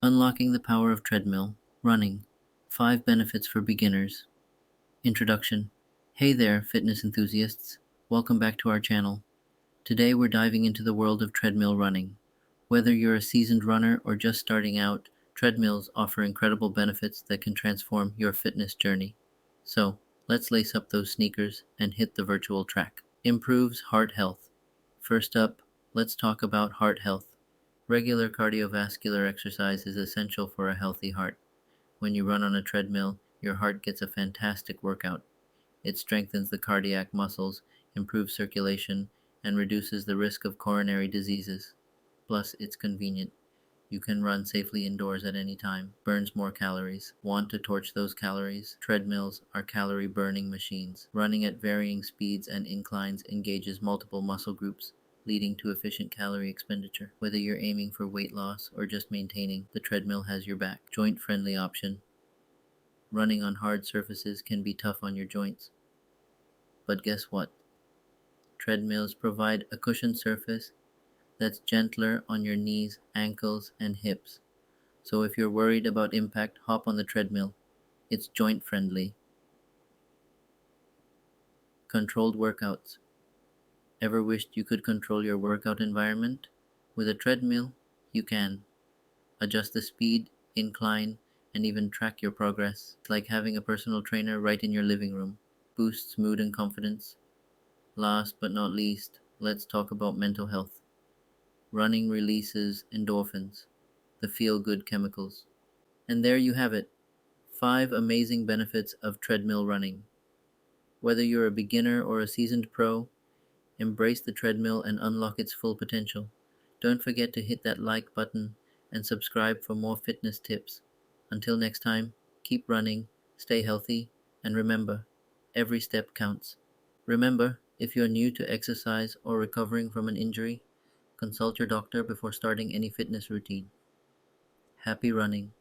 Unlocking the power of treadmill, running, 5 benefits for beginners. Introduction. Hey there, fitness enthusiasts. Welcome back to our channel. Today we're diving into the world of treadmill running. Whether you're a seasoned runner or just starting out, treadmills offer incredible benefits that can transform your fitness journey. So, let's lace up those sneakers and hit the virtual track. Improves heart health. First up, let's talk about heart health. Regular cardiovascular exercise is essential for a healthy heart. When you run on a treadmill, your heart gets a fantastic workout. It strengthens the cardiac muscles, improves circulation, and reduces the risk of coronary diseases. Plus, it's convenient. You can run safely indoors at any time, burns more calories. Want to torch those calories? Treadmills are calorie burning machines. Running at varying speeds and inclines engages multiple muscle groups, leading to efficient calorie expenditure. Whether you're aiming for weight loss or just maintaining, the treadmill has your back. Joint-friendly option. Running on hard surfaces can be tough on your joints. But guess what? Treadmills provide a cushioned surface that's gentler on your knees, ankles, and hips. So if you're worried about impact, hop on the treadmill. It's joint-friendly. Controlled workouts. Ever wished you could control your workout environment? With a treadmill, you can. Adjust the speed, incline, and even track your progress. It's like having a personal trainer right in your living room. Boosts mood and confidence. Last but not least, let's talk about mental health. Running releases endorphins, the feel-good chemicals. And there you have it, 5 amazing benefits of treadmill running. Whether you're a beginner or a seasoned pro, embrace the treadmill and unlock its full potential. Don't forget to hit that like button and subscribe for more fitness tips. Until next time, keep running, stay healthy, and remember, every step counts. Remember, if you're new to exercise or recovering from an injury, consult your doctor before starting any fitness routine. Happy running!